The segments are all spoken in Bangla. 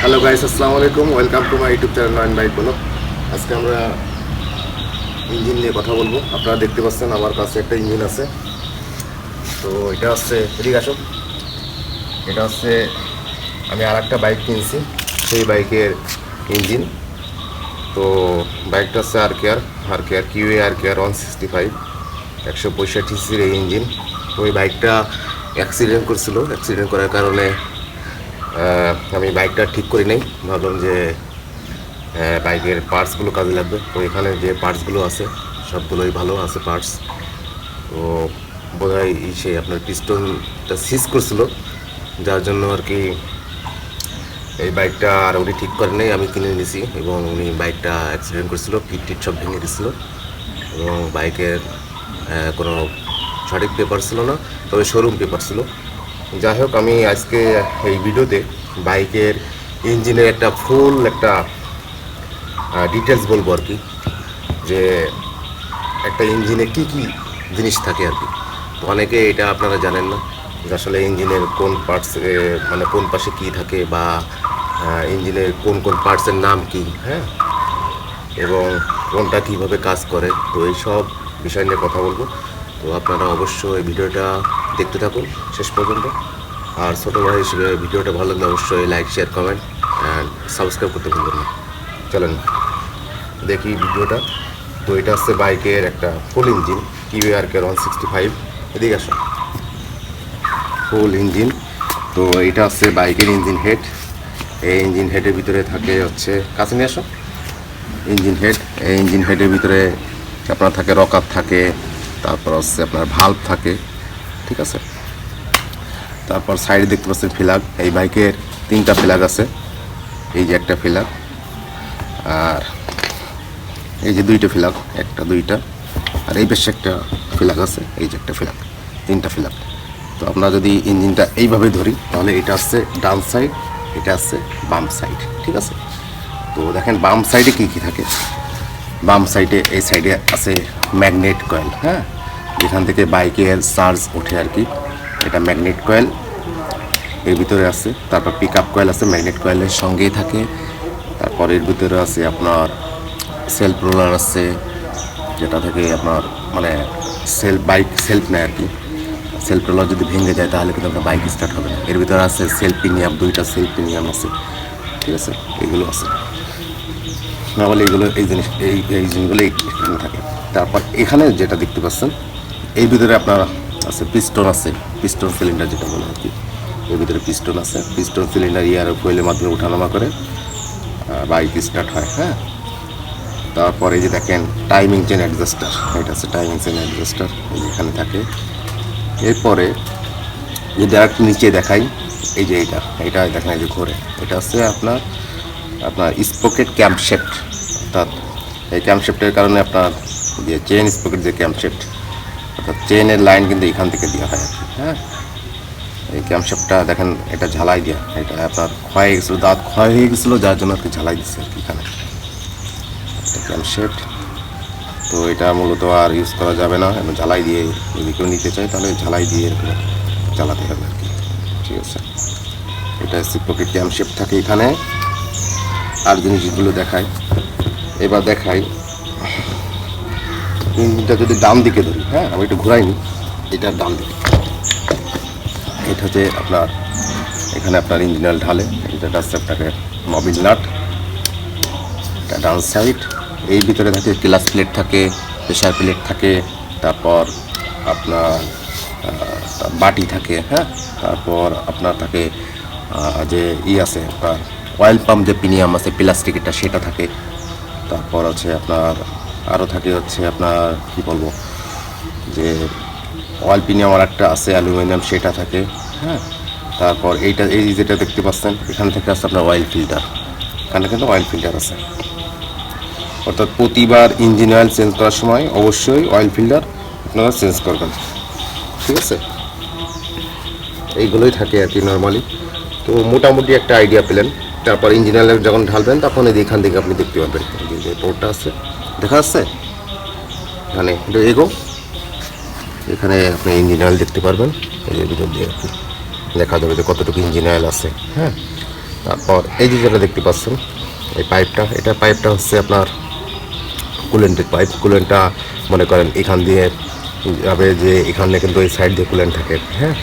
হ্যালো গাইস, আসসালামু আলাইকুম। Welcome to my YouTube channel Nayan bike blog. আজকে আমরা ইঞ্জিন নিয়ে কথা বলবো। আপনারা দেখতে পাচ্ছেন আমার কাছে একটা ইঞ্জিন আছে। তো এটা হচ্ছে, এদিকে আসো, এটা হচ্ছে আমি আর একটা বাইক কিনছি, সেই বাইকের ইঞ্জিন। তো বাইকটা হচ্ছে আর কেয়ার কিউএ আর কেয়ার 165 165 সিসির এই ইঞ্জিন। তো ওই বাইকটা অ্যাক্সিডেন্ট করার কারণে আমি বাইকটা ঠিক করি নাই। ভাবলাম যে বাইকের পার্টসগুলো কাজে লাগবে। তো এখানে যে পার্টসগুলো আছে সবগুলোই ভালো আছে পার্টস। তো বোধহয় সেই আপনার পিস্টনটা সিজ করছিল, যার জন্য আর কি এই বাইকটা আর উনি ঠিক করেন নাই, আমি কিনে নিয়েছি। এবং উনি বাইকটা অ্যাক্সিডেন্ট করছিল, পিঠ সব ভেঙে দিয়েছিল এবং বাইকের কোনো সঠিক পেপার ছিল না, তবে শোরুম পেপার ছিল। যাই হোক, আমি আজকে এই ভিডিওতে বাইকের ইঞ্জিনের একটা ফুল একটা ডিটেলস বলবো আর কি, যে একটা ইঞ্জিনে কি কি জিনিস থাকে আর কি। তো অনেকে এটা আপনারা জানেন না যে আসলে ইঞ্জিনের কোন পার্টস, মানে কোন পাশে কি থাকে, বা ইঞ্জিনের কোন কোন পার্টসের নাম কি, হ্যাঁ, এবং কোনটা কীভাবে কাজ করে। তো এই সব বিষয় নিয়ে কথা বলবো। তো আপনারা অবশ্যই এই ভিডিওটা দেখতে থাকুন শেষ পর্যন্ত। আর ছোটো ভাই হিসেবে ভিডিওটা ভালো লাগলে অবশ্যই like, share, comment and subscribe করতে ভুলবেন না। চলেন দেখি ভিডিওটা। তো এটা হচ্ছে বাইকের একটা ফুল ইঞ্জিন, কিউএ আর কেয়ার 165। এদিকে আসো, ফুল ইঞ্জিন। তো এটা হচ্ছে বাইকের ইঞ্জিন হেড। এই ইঞ্জিন হেডের ভিতরে থাকে হচ্ছে, কাছে নিয়ে আসো, ইঞ্জিন হেড। এই ইঞ্জিন হেডের ভিতরে আপনার থাকে রকার থাকে, তারপর হচ্ছে আপনার ভাল্ব থাকে, ঠিক আছে। তারপর সাইডে দেখতে পাচ্ছেন ফ্ল্যাগ। এই বাইকের 3টা ফ্ল্যাগ আছে, এই যে একটা ফ্ল্যাগ, আর এই যে 2টা ফ্ল্যাগ, একটা 2টা, আর এই পাশে একটা ফ্ল্যাগ আছে, এই যে একটা ফ্ল্যাগ, 3টা ফ্ল্যাগ। তো আমরা যদি ইঞ্জিনটা এইভাবে ধরি তাহলে এটা হচ্ছে ডান সাইড, এটা হচ্ছে বাম সাইড, ঠিক আছে। তো দেখেন বাম সাইডে কী কী থাকে। বাম সাইডে এই সাইডে আছে ম্যাগনেট কয়েল, হ্যাঁ, যেখান থেকে বাইকের চার্জ ওঠে আর কি, এটা ম্যাগনেট কয়েল এর ভিতরে আছে। তারপর পিক আপ কয়েল আছে, ম্যাগনেট কয়েলের সঙ্গেই থাকে। তারপর এর ভিতরে আছে আপনার সেলফ রোলার আছে, যেটা থেকে আপনার মানে বাইক সেলফ নেয় আর কি। সেলফ রোলার যদি ভেঙে যায় তাহলে কিন্তু আপনার বাইক স্টার্ট হবে না। এর ভিতরে আছে সেলফ প্রিমিয়াম, 2টা সেলফ প্রিমিয়াম আছে, ঠিক আছে, এগুলো আছে। না বলে এগুলো এই জিনিসগুলো এখানে থাকে। তারপর এখানে যেটা দেখতে পাচ্ছেন, এই ভিতরে আপনার আছে পিস্টন আছে, পিস্টন সিলিন্ডার যেটা বলে আর কি। এর ভিতরে পিস্টন আছে, পিস্টন সিলিন্ডার ইয়ার কোয়েলের মাধ্যমে ওঠানামা করে বাইক স্টার্ট হয়, হ্যাঁ। তারপর এই যে দেখেন টাইমিং চেন অ্যাডজাস্টার, এটা আছে টাইমিং চেন অ্যাডজাস্টার, এখানে থাকে। এরপরে যদি আর নিচে দেখাই, এই যে এটা দেখেন, এই যে ঘোরে, এটা হচ্ছে আপনার স্পকেট ক্যাম্পশেফট। অর্থাৎ এই ক্যাম্পশেফটের কারণে আপনার যে চেন স্পকেট যে ক্যাম্পশেফট, অর্থাৎ চেনের লাইন কিন্তু এখান থেকে দেওয়া হয় আর কি, হ্যাঁ। এই ক্যাম্পশেফটটা দেখেন, এটা ঝালাই দেওয়া, এটা আপনার ক্ষয় হয়ে গেছিলো, দাঁত ক্ষয় হয়ে গেছিলো, যার জন্য আর কি ঝালাই দিচ্ছে আর কি এখানে ক্যাম্পশেফট। তো এটা মূলত আর ইউজ করা যাবে না, এবং ঝালাই দিয়ে যদি কেউ নিতে চায় তাহলে ঝালাই দিয়ে চালাতে হবে আর কি, ঠিক আছে। এটা স্পকেট ক্যাম্পশেফট থাকে এখানে। আর জিনিসগুলো দেখাই, এবার দেখাই ইঞ্জিনটা যদি ডান দিকে ধরি, হ্যাঁ, আমি একটু ঘুরাইনি, এটার ডান দিকে, এটা হচ্ছে আপনার এখানে আপনার ইঞ্জিনাল ঢালে, এটা হচ্ছে আপনাকে মবিল নাট, এটা ডান সাইড। এই ভিতরে থাকে ক্লাচ প্লেট থাকে, প্রেশার প্লেট থাকে, তারপর আপনার বাটি থাকে, হ্যাঁ। তারপর আপনার থাকে যে আছে আপনার অয়েল পাম্প, যে প্রিমিয়াম আছে প্লাস্টিকেরটা, সেটা থাকে। তারপর আছে আপনার আরও থাকে হচ্ছে আপনার কি বলবো, যে অয়েল প্রিমিয়াম আর একটা আছে অ্যালুমিনিয়াম, সেটা থাকে, হ্যাঁ। তারপর এই যেটা দেখতে পাচ্ছেন, এখান থেকে আছে আপনার অয়েল ফিল্টার, এখানে কিন্তু অয়েল ফিল্টার আছে। অর্থাৎ প্রতিবার ইঞ্জিন অয়েল চেঞ্জ করার সময় অবশ্যই অয়েল ফিল্টার আপনারা চেঞ্জ করবেন, ঠিক আছে। এইগুলোই থাকে আর কি নর্মালি। তো মোটামুটি একটা আইডিয়া পেলেন। তারপর ইঞ্জিন অয়েল যখন ঢালবেন তখন এখান থেকে আপনি দেখতে পাবেন যে পোর্টটা আছে, দেখা যাচ্ছে এখানে, এটা এগো, এখানে আপনি ইঞ্জিন অয়েল দেখতে পারবেন। এই যে ভিতর দিয়ে আর কি দেখা যাবে যে কতটুকু ইঞ্জিন অয়েল আছে, হ্যাঁ। তারপর এই যে যেটা দেখতে পাচ্ছেন এই পাইপটা, পাইপটা হচ্ছে আপনার কুলেন্টের পাইপ। কুলেন্টটা মনে করেন এখান দিয়ে যাবে, যে এখানে কিন্তু এই সাইড দিয়ে কুলেন্ট থাকে। হ্যাঁ,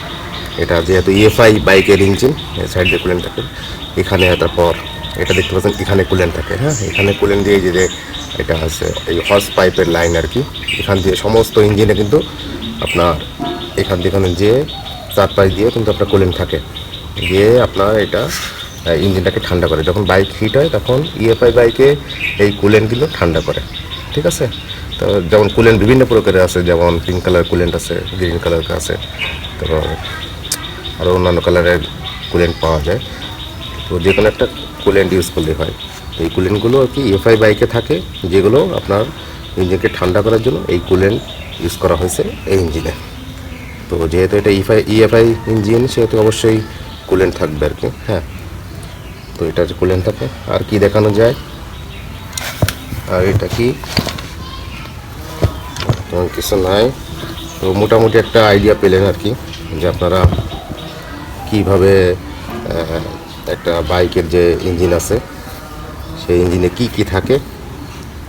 এটা যেহেতু ইএফআই বাইকের ইঞ্জিন, এই সাইড দিয়ে কুলেন্ট থাকে এখানে। তারপর এটা দেখতে পাচ্ছেন এখানে কুলেন্ট থাকে। হ্যাঁ, এখানে কুলেন্ট দিয়ে যে এটা আছে এই হর্স পাইপের লাইন আর কি, এখান দিয়ে সমস্ত ইঞ্জিনে কিন্তু আপনার এখান দিয়ে এখানে যে চারপাশ দিয়ে কিন্তু আপনার কুলেন্ট থাকে, দিয়ে আপনার এটা ইঞ্জিনটাকে ঠান্ডা করে। যখন বাইক হিট হয় তখন ইএফআই বাইকে এই কুলেন্টগুলো ঠান্ডা করে। ঠিক আছে, তো যেমন কুলেন্ট বিভিন্ন প্রকারের আছে, যেমন পিঙ্ক কালার কুলেন্ট আছে, গ্রিন কালার আছে, তারপর আরও অন্যান্য কালারের কুলেন্ট পাওয়া যায়। তো যে কোনো একটা কুলেন্ট ইউজ করলে হয়। তো এই কুলেন্টগুলো আর কি ইএফআই বাইকে থাকে, যেগুলো আপনার ইঞ্জিনকে ঠান্ডা করার জন্য এই কুলেন্ট ইউজ করা হয়েছে এই ইঞ্জিনে। তো যেহেতু এটা ইএফআই ইঞ্জিন, সেহেতু অবশ্যই কুলেন্ট থাকবে আর কি। হ্যাঁ, তো এটা যে কুলেন্ট থাকে। আর কি দেখানো যায়, আর এটা কি কিছু নাই। তো মোটামুটি একটা আইডিয়া পেলেন আর কি, যে আপনারা কীভাবে একটা বাইকের যে ইঞ্জিন আছে সেই ইঞ্জিনে কি কি থাকে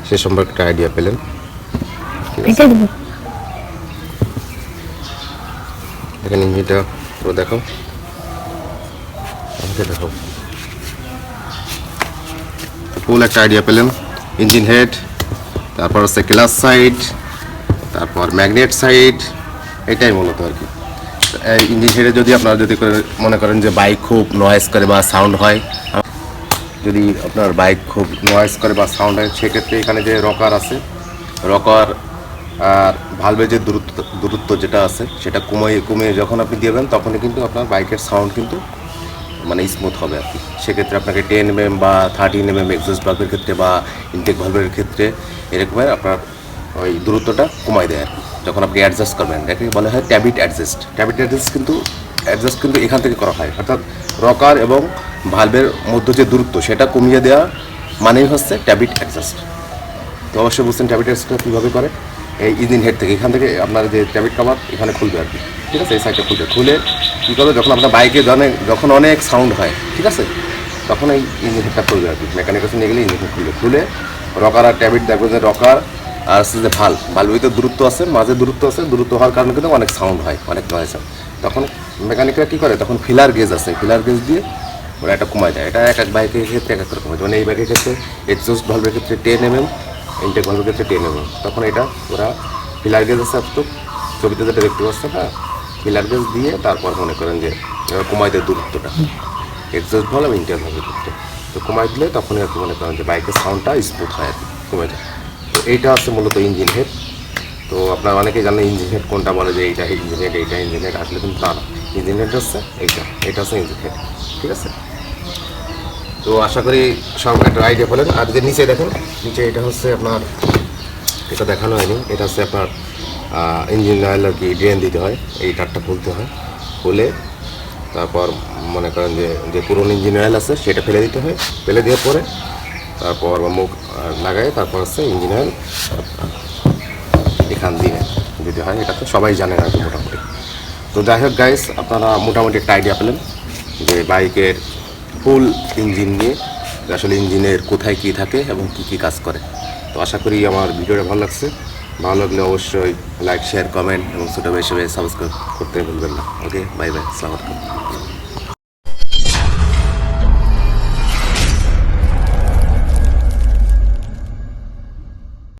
সে সম্পর্কে একটা আইডিয়া পেলেন। দেখেন ইঞ্জিনটা পুরো দেখো, আমাকে দেখো, ফুল একটা আইডিয়া পেলেন। ইঞ্জিন হেড, তারপর হচ্ছে ক্লাচ সাইড, তারপর ম্যাগনেট সাইড, এটাই মূলত আর কি। ইঞ্জিন হেডে যদি আপনারা যদি মনে করেন যে বাইক খুব নয়েজ করে বা সাউন্ড হয়, যদি আপনার বাইক খুব নয়েজ করে বা সাউন্ড হয়, সেক্ষেত্রে এখানে যে রকার আছে, রকার আর ভালভের যে দূরত্ব যেটা আছে সেটা কমিয়ে যখন আপনি দেবেন, তখনই কিন্তু আপনার বাইকের সাউন্ড কিন্তু মানে স্মুথ হবে আর কি। সেক্ষেত্রে আপনাকে 10 mm বা 13 mm এক্সস্ট ভালভের ক্ষেত্রে বা ইনটেক ভালভের ক্ষেত্রে এরকমের আপনার ওই দূরত্বটা কমাই দেয় আর কি, যখন আপনি অ্যাডজাস্ট করবেন। এটাকে বলা হয় ট্যাবিট অ্যাডজাস্ট। ট্যাবিট অ্যাডজাস্ট কিন্তু এখান থেকে করা হয়, অর্থাৎ রকার এবং ভালভের মধ্যে যে দূরত্ব সেটা কমিয়ে দেওয়া মানেই হচ্ছে ট্যাবিট অ্যাডজাস্ট। তো অবশ্যই বুঝছেন ট্যাবিট অ্যাডজাস্টটা কীভাবে করে। এই ইঞ্জিন হেড থেকে এখান থেকে আপনার যে ট্যাবিট কাভার এখানে খুলবে আর কি। ঠিক আছে, এই সাইডটা খুলে কী করবে, যখন আপনার বাইকে যখন অনেক সাউন্ড হয়, ঠিক আছে, তখন এই ইঞ্জিন হেডটা খুলবে আর কি। মেকানিকের কাছে নিয়ে গেলে ইঞ্জিন হেড খুলে রকার আর ট্যাবিট দেখবে যে রকার আর হচ্ছে যে ভালভের ভিতরে দূরত্ব আছে, মাঝে দূরত্ব আছে, দূরত্ব হওয়ার কারণে কিন্তু অনেক সাউন্ড হয়, অনেক নয়েজ হয়। তখন মেকানিকরা কী করে, তখন ফিলার গেজ আছে, ফিলার গেজ দিয়ে ওরা এটা কমায় দেয়। এটা এক এক বাইকের ক্ষেত্রে এক এক রকম হয়। মানে এই বাইকের ক্ষেত্রে এক্সস্ট ভালভের ক্ষেত্রে 10 mm, ইনটেক ভালভের ক্ষেত্রে 10 mm। তখন এটা ওরা ফিলার গেজ আছে, তো ছবিতে যেটা দেখতে পাচ্ছেন, হ্যাঁ, ফিলার গেজ দিয়ে তারপর মনে করেন যে কমাই দেয় দূরত্বটা এক্সস্ট ভালভ এবং ইনটেক ভালভের ক্ষেত্রে। তো কমাই দিলে তখন আর কি মনে করেন যে বাইকের সাউন্ডটা স্মুথ হয় আর কি, কমে যায়। তো এইটা হচ্ছে মূলত ইঞ্জিন হেড। তো আপনারা অনেকেই জানেন ইঞ্জিন হেড কোনটা, বলে যে এইটা ইঞ্জিন হেড, এইটা ইঞ্জিন হেড, আসলে কিন্তু তা না। ইঞ্জিন হেড হচ্ছে এটা হচ্ছে ইঞ্জিন হেড। ঠিক আছে, তো আশা করি সব একটা আইডিয়া পেলেন। আর যে নিচে দেখেন, নিচে এটা হচ্ছে আপনার, এটা দেখানো হয়নি, এটা হচ্ছে আপনার ইঞ্জিন অয়েল আর কি ড্রেন দিতে হয়, এই টারটা খুলতে হয়। খুলে তারপর মনে করেন যে পুরনো ইঞ্জিন অয়েল আছে সেটা ফেলে দিতে হয়, ফেলে দেওয়ার পরে তারপর মুখ লাগায় তারপর হচ্ছে ইঞ্জিন অয়েল এখান দিয়ে দিতে হয়। এটা তো সবাই জানেন আর কি মোটামুটি। তো যাই হোক গাইস, আপনারা মোটামুটি একটা আইডিয়া পেলেন যে বাইকের ফুল ইঞ্জিন নিয়ে, আসলে ইঞ্জিনের কোথায় কী থাকে এবং কী কী কাজ করে। তো আশা করি আমার ভিডিওটা ভালো লাগছে। ভালো লাগলে অবশ্যই লাইক, শেয়ার, কমেন্ট এবং ছোটো হিসেবে সাবস্ক্রাইব করতে ভুলবেন না। ওকে, বাই বাই, আসসালামু আলাইকুম।